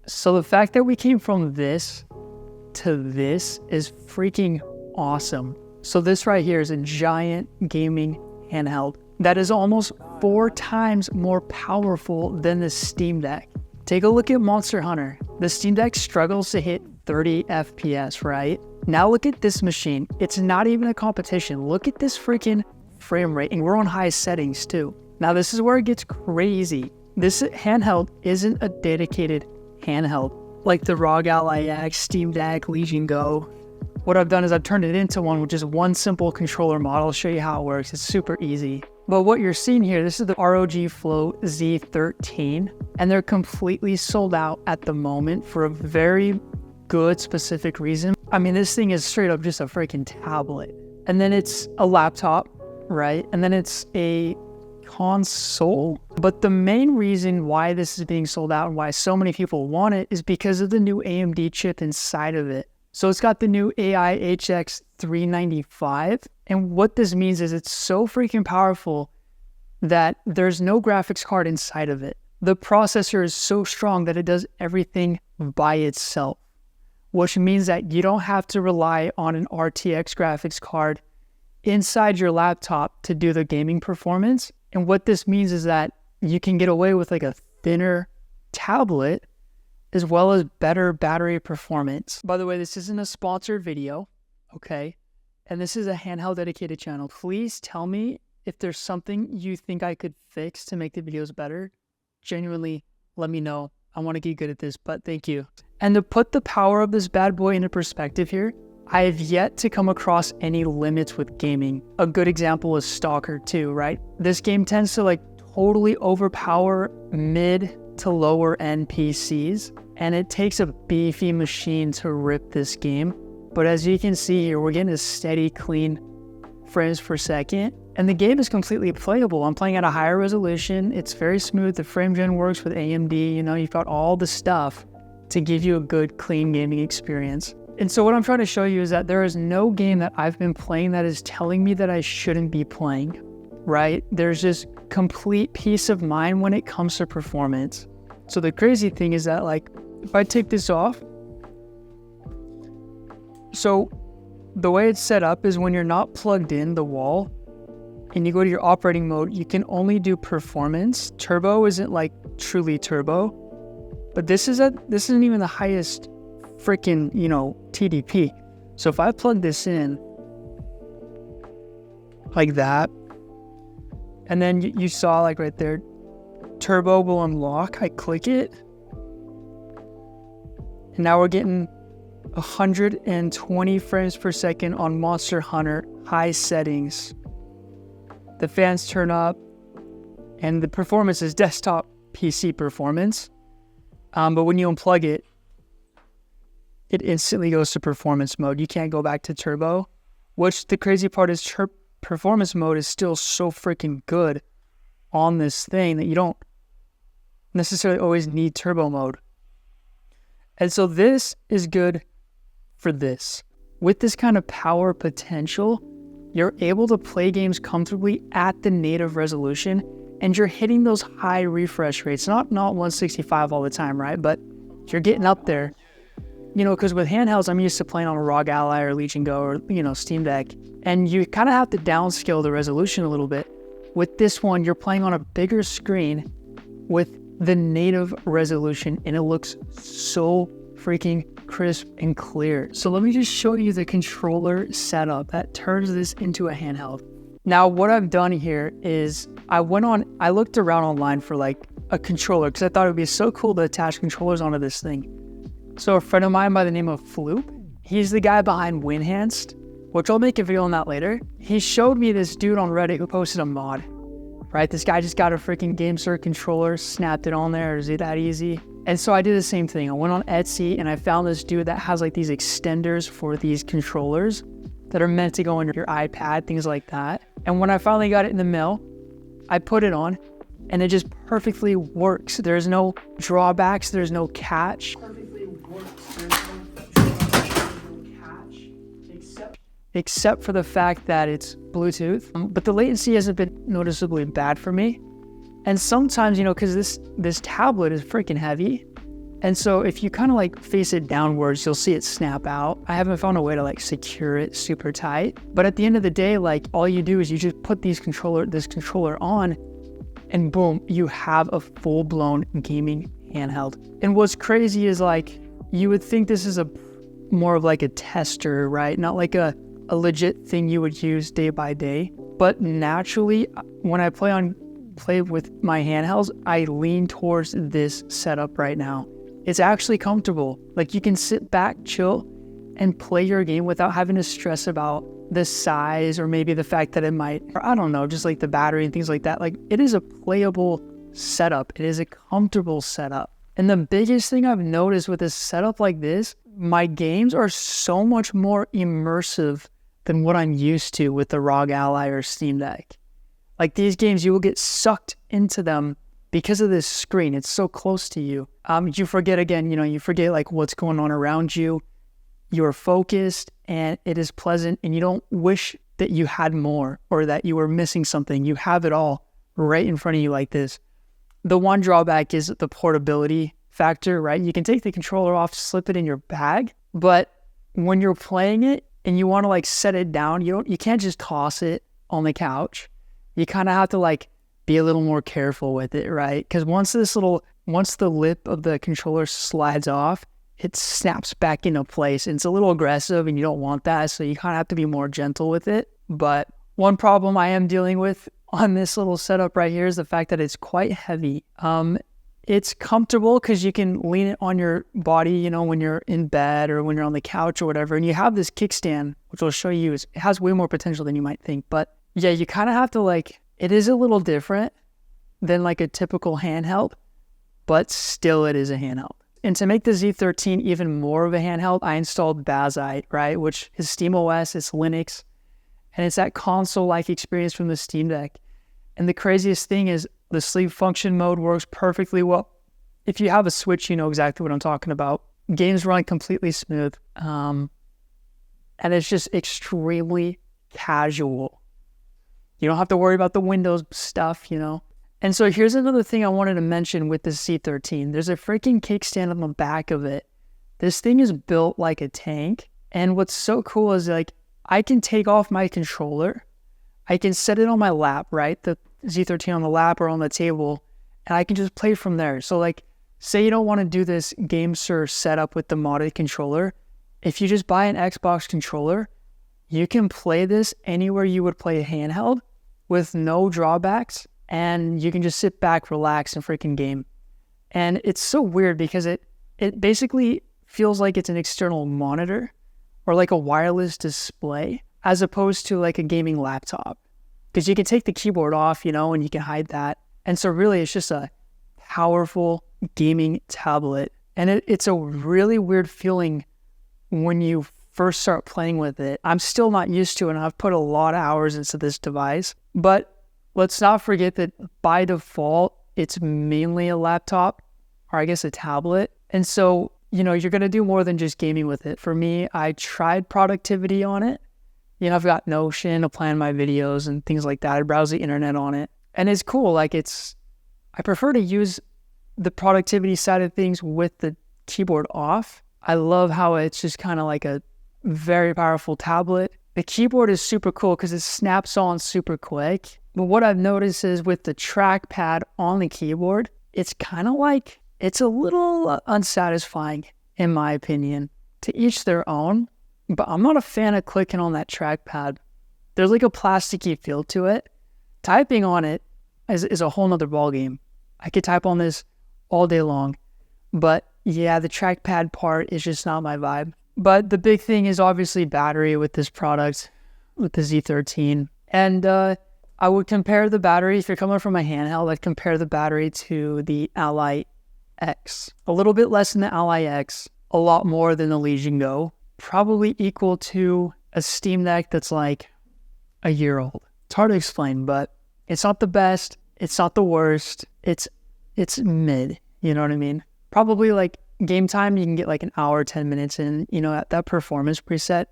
So the fact that we came from this to this is freaking awesome. So this right here is a giant gaming handheld that is almost 4 times more powerful than the Steam Deck. Take a look at Monster Hunter. The Steam Deck struggles to hit 30 FPS, right? Now look at this machine. It's not even a competition. Look at this freaking frame rate, and we're on high settings too. Now this is where it gets crazy. This handheld isn't a dedicated handheld like the ROG Ally X, Steam Deck, Legion Go. What I've done is I've turned it into one with just one simple controller model. I'll show you how it works. It's super easy. But what you're seeing here, this is the ROG Flow Z13, and they're completely sold out at the moment for a very good specific reason. I mean, this thing is straight up just a freaking tablet. And then it's a laptop, right? And then it's a console. But the main reason why this is being sold out and why so many people want it is because of the new AMD chip inside of it. So it's got the new AI HX 395. And what this means is it's so freaking powerful that there's no graphics card inside of it. The processor is so strong that it does everything by itself, which means that you don't have to rely on an RTX graphics card inside your laptop to do the gaming performance. And what this means is that you can get away with like a thinner tablet as well as better battery performance. By the way, this isn't a sponsored video, okay? And this is a handheld dedicated channel. Please tell me if there's something you think I could fix to make the videos better. Genuinely, let me know. I want to get good at this, but thank you. And to put the power of this bad boy into perspective here, I have yet to come across any limits with gaming. A good example is Stalker 2, right? This game tends to like totally overpower mid to lower end PCs, and it takes a beefy machine to rip this game. But as you can see here, we're getting a steady, clean frames per second, and the game is completely playable. I'm playing at a higher resolution. It's very smooth. The frame gen works with AMD. You know, you've got all the stuff to give you a good, clean gaming experience. And so what I'm trying to show you is that there is no game that I've been playing that is telling me that I shouldn't be playing, right? There's just complete peace of mind when it comes to performance. So the crazy thing is that, like, if I take this off, so the way it's set up is when you're not plugged in the wall and you go to your operating mode, you can only do performance. Turbo isn't like truly turbo, but this isn't even the highest freaking, you know, TDP. So if I plug this in like that, and then you saw like right there, turbo will unlock. I click it, and now we're getting 120 frames per second on Monster Hunter high settings. The fans turn up, and the performance is desktop PC performance. But when you unplug it, it instantly goes to performance mode. You can't go back to turbo, which the crazy part is performance mode is still so freaking good on this thing that you don't necessarily always need turbo mode. And so this is good for this. With this kind of power potential, you're able to play games comfortably at the native resolution, and you're hitting those high refresh rates. Not 165 all the time, right? But you're getting up there. You know, because with handhelds, I'm used to playing on a ROG Ally or Legion Go or, you know, Steam Deck. And you kind of have to downscale the resolution a little bit. With this one, you're playing on a bigger screen with the native resolution, and it looks so freaking crisp and clear. So let me just show you the controller setup that turns this into a handheld. Now, what I've done here is I looked around online for like a controller because I thought it would be so cool to attach controllers onto this thing. So a friend of mine by the name of Floop, he's the guy behind Winhanced, which I'll make a video on that later. He showed me this dude on Reddit who posted a mod, right? This guy just got a freaking GameSir controller, snapped it on there. Is it that easy? And so I did the same thing. I went on Etsy and I found this dude that has like these extenders for these controllers that are meant to go into your iPad, things like that. And when I finally got it in the mail, I put it on and it just perfectly works. There's no drawbacks, there's no catch. Except for the fact that it's Bluetooth. But the latency hasn't been noticeably bad for me. And sometimes, you know, because this tablet is freaking heavy, And so if you kind of like face it downwards, you'll see it snap out. I haven't found a way to like secure it super tight. But at the end of the day, like all you do is you just put this controller on, and boom, you have a full-blown gaming handheld. And what's crazy is like, you would think this is more of like a tester, right? Not like a legit thing you would use day by day. But naturally, when I play with my handhelds, I lean towards this setup right now. It's actually comfortable. Like you can sit back, chill, and play your game without having to stress about the size or maybe the fact that it might, or I don't know, just like the battery and things like that. Like it is a playable setup. It is a comfortable setup. And the biggest thing I've noticed with this setup like this, my games are so much more immersive than what I'm used to with the ROG Ally or Steam Deck. Like these games, you will get sucked into them because of this screen. It's so close to you. You forget again, you forget like what's going on around you. You're focused and it is pleasant, and you don't wish that you had more or that you were missing something. You have it all right in front of you like this. The one drawback is the portability factor, right? You can take the controller off, slip it in your bag, but when you're playing it and you want to like set it down, you can't just toss it on the couch. You kind of have to like be a little more careful with it, right? Because once the lip of the controller slides off, it snaps back into place, and it's a little aggressive, and you don't want that, so you kind of have to be more gentle with it. But one problem I am dealing with on this little setup right here is the fact that it's quite heavy. It's comfortable because you can lean it on your body, when you're in bed or when you're on the couch or whatever, and you have this kickstand, which I'll show you, it has way more potential than you might think. But yeah, you kind of have to it is a little different than like a typical handheld, but still it is a handheld. And to make the Z13 even more of a handheld, I installed Bazite, right? Which is SteamOS, it's Linux, and it's that console-like experience from the Steam Deck. And the craziest thing is the sleep function mode works perfectly well. If you have a Switch, you know exactly what I'm talking about. Games run completely smooth. And it's just extremely casual. You don't have to worry about the Windows stuff, And so here's another thing I wanted to mention with the Z13. There's a freaking kickstand on the back of it. This thing is built like a tank. And what's so cool is like, I can take off my controller. I can set it on my lap, right? The Z13 on the lap or on the table, and I can just play from there. So like, say you don't want to do this GameSir setup with the modded controller. If you just buy an Xbox controller, you can play this anywhere you would play a handheld with no drawbacks, and you can just sit back, relax, and freaking game. And it's so weird because it basically feels like it's an external monitor or like a wireless display as opposed to like a gaming laptop. Because you can take the keyboard off, and you can hide that. And so really it's just a powerful gaming tablet. And it's a really weird feeling when you first start playing with it. I'm still not used to it, and I've put a lot of hours into this device. But let's not forget that by default, it's mainly a laptop, or I guess a tablet. And so, you're going to do more than just gaming with it. For me, I tried productivity on it. I've got Notion to plan my videos and things like that. I browse the internet on it. And it's cool. I prefer to use the productivity side of things with the keyboard off. I love how it's just kind of like a very powerful tablet. The keyboard is super cool because it snaps on super quick. But what I've noticed is with the trackpad on the keyboard, it's kind of like, it's a little unsatisfying in my opinion. To each their own. But I'm not a fan of clicking on that trackpad. There's like a plasticky feel to it. Typing on it is a whole nother ballgame. I could type on this all day long. But yeah, the trackpad part is just not my vibe. But the big thing is obviously battery with this product, with the Z13. And I would compare the battery, if you're coming from a handheld, I'd compare the battery to the Ally X. A little bit less than the Ally X, a lot more than the Legion Go. Probably equal to a Steam Deck that's like a year old. It's hard to explain, but it's not the best. It's not the worst. It's mid. You know what I mean? Probably like game time, you can get like an hour, 10 minutes in, at that performance preset.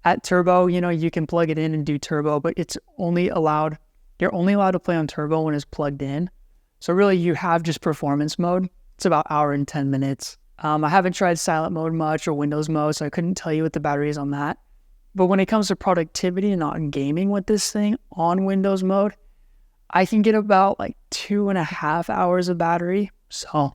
At turbo, you can plug it in and do turbo, but you're only allowed to play on turbo when it's plugged in. So really you have just performance mode. It's about hour and 10 minutes. I haven't tried silent mode much or Windows mode, so I couldn't tell you what the battery is on that. But when it comes to productivity and not gaming with this thing on Windows mode, I can get about like 2.5 hours of battery. So